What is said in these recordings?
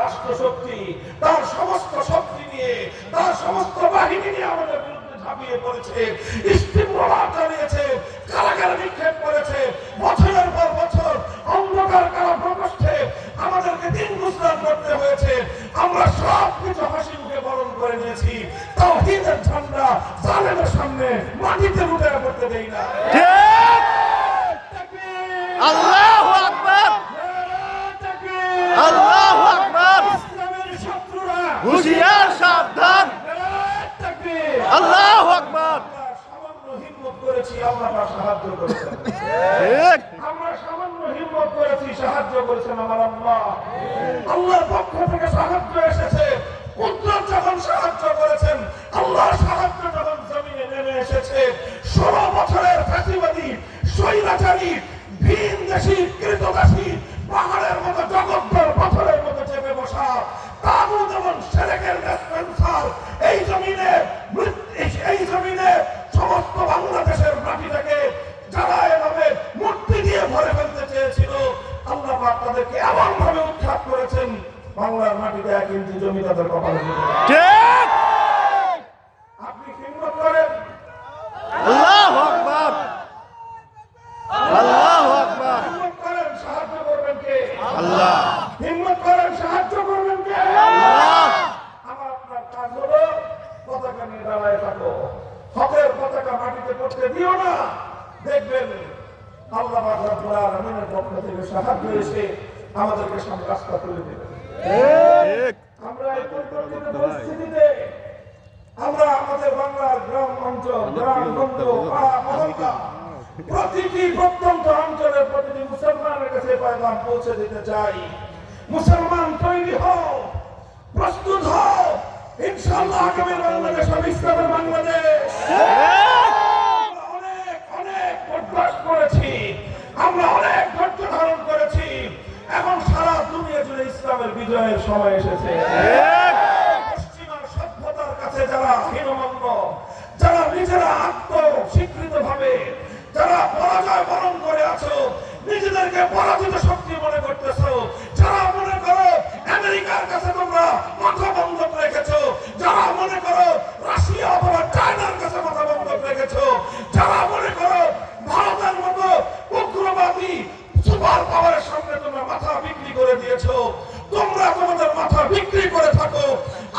রাষ্ট্রশক্তি তার সমস্ত শক্তি নিয়ে তার সমস্ত বাহিনী নিয়ে আমাদের বিরুদ্ধে ঝাঁপিয়ে পড়েছে, স্টিমরোলার চালিয়েছে, কারাগারে নিক্ষেপ করেছে, বছরের পর বছর অন্ধকার কারা প্রকোষ্ঠে আমাদেরকে দিন গুজরান করতে হয়েছে। আমরা সব কিছু হাসি মুখে বরণ করে নিয়েছি, তাওহীদের ঝান্ডা জালেমের সামনে মাটিতে লুটে পড়তে দেই না। আল্লাহু আকবার, আল্লাহু আকবার। ইসলামের শত্রুরা হুঁশিয়ার, সাবধান। আল্লাহু আকবার। সামান্য হিম্মত করেছি, আল্লাহ পাক সাহায্য করেছেন। ঠিক। আমরা সামান্য হিম্মত করেছি, সাহায্য করেছেন আমার আল্লাহ। আল্লাহর পক্ষ থেকে সাহায্য এসেছে। কুদরত যখন সাহায্য করেছেন, আল্লাহর সাহায্য যখন জমিনে নেমে এসেছে, 16 বছরের ফ্যাসিবাদী স্বৈরাচারী ভিনদেশী কৃতদাসী পাহাড়ের মতো জগদ্দল পাথরের মতো চেপে বসা তাগুত এবং শিরকের ডিসপেন্সার এই জমিনে সমস্ত বাংলাদেশের মাটিটাকে যারা এভাবে মূর্তি দিয়ে ভরে ফেলতে চেয়েছিল, আল্লাহ পাক তাদেরকে এমন ভাবে উৎখাত করেছেন, বাংলার মাটিতে 1 ইঞ্চি জমি তাদের কপালে নেই। ঠিক। আপনি হিম্মত করেন, আল্লাহু আকবার, আল্লাহু আকবার। হিম্মত করেন, সাহায্য করবেন কে? আল্লাহ। হিম্মত করেন, সাহায্য করবেন কে? আল্লাহ। আমার আপনার কাজ হলো পতাকা নিয়ে দাঁড়ায় থাকো, হকের পতাকা মাটিতে পড়তে দিও না। দেখবেন আল্লাহ পাক রব্বুল আলামিনের পক্ষ থেকে সাহায্য এসে আমাদেরকে সব রাস্তা তুলে দেবে। ঠিক। আমরা এই পরিবর্তিত পরিস্থিতিতে আমরা আমাদের বাংলার গ্রাম অঞ্চল, গ্রামগঞ্জ, পাড়া মহল্লা, প্রতিটি প্রত্যন্ত অঞ্চলের প্রতিটি মুসলমানের কাছে পয়গাম পৌঁছে দিতে চাই। মুসলমান তৈরি হও, প্রস্তুত হও, ইনশাআল্লাহ আগামী বাংলাদেশ হবে ইসলামের বাংলাদেশ। আমরা অনেক অনেক বরদাস্ত করেছি, আমরা অনেক ধৈর্য ধারণ করেছি, এখন সারা দুনিয়া জুড়ে ইসলামের বিজয়ের সময় এসেছে। পশ্চিমা সভ্যতার কাছে যারা হীনমন্য, যারা নিজেরা আত্মস্বীকৃত ভাবে যারা পরাজয় বরণ করে আছো, নিজেদেরকে পরাজিত শক্তি মনে করতেছো, যারা মনে করো আমেরিকার কাছে তোমরা মাথা বন্ধক রেখেছো, যারা মনে করো রাশিয়া অথবা চায়নার কাছে মাথা বন্ধক রেখেছো, যারা মনে করো ভারতের মতো উগ্রবাদী সুপার পাওয়ারের সামনে তোমরা মাথা বিক্রি করে দিয়েছো, তোমরা তোমাদের মাথা বিক্রি করে থাকো।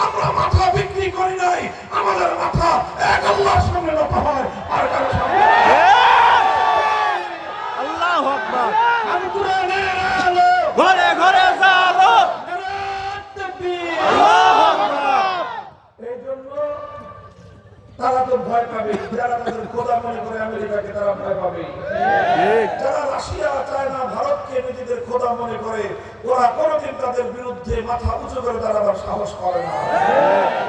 আমরা মাথা বিক্রি করি নাই, আমাদের মাথা এক আল্লাহর সামনে নত হয়, আর কারো সামনে না। আল্লাহু আকবার। আমি কুরআনের আলো, ঘরে ঘরে জালো। নারায়ে তাকবীর। আল্লাহু আকবার। এই জন্য তারা তো ভয় পাবে, যারা তাদের খোদা মনে করে আমেরিকাকে তারা ভয় পাবে। ঠিক। যারা রাশিয়া, চায়না, ভারতকে নিজেদের খোদা মনে করে, ওরা কোনোদিন তাদের বিরুদ্ধে মাথা উঁচু করে দাঁড়াবার সাহস করে না,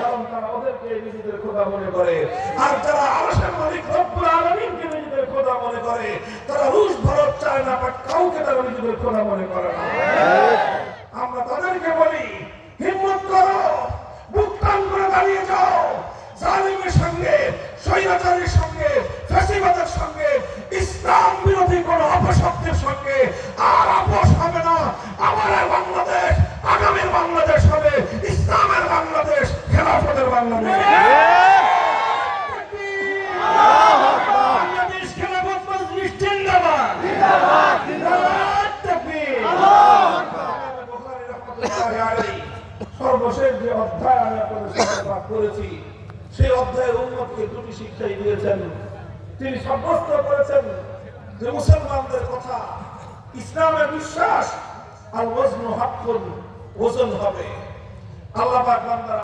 কারণ তারা ওদেরকে নিজেদের খোদা মনে করে। আর যারা আরশের মালিক রব্বুল আলামিনকে নিজেদের খোদা মনে করে, তারা রুশ, ভারত, চায়না বা কাউকে তারা নিজেদের খোদা মনে করে না। আমরা তাদেরকে বলি, হিম্মত করো, বুক টান করে দাঁড়িয়ে যাও, জালিমের সঙ্গে, স্বৈরাচারীর সঙ্গে, ফ্যাসিবাদের সঙ্গে, ইসলাম বিরোধী কোন অপশক্তির সঙ্গে আর আপোষ হবে না। আমাদের বাংলাদেশ আগামীর বাংলাদেশ হবে ইসলামের বাংলাদেশ, খেলাফতের বাংলাদেশ। বাংলাদেশ খেলাফত মজলিস জিন্দাবাদ, জিন্দাবাদ, তাকবীর। বুখারী রাহমাতুল্লাহি আলাইহি সর্বশেষ যে অধ্যায় আমি আপনাদের সাথে পাঠ করেছি, সেই অধ্যায়ের উম্মতকে দুটি শিক্ষাই দিয়েছেন। তিনি সাব্যস্ত করেছেন যে মুসলমানদের কথা, ইসলামের বিশ্বাস, আল ওয়াজনু হাক্কুন, ওজন হবে। আল্লাহ পাক বান্দার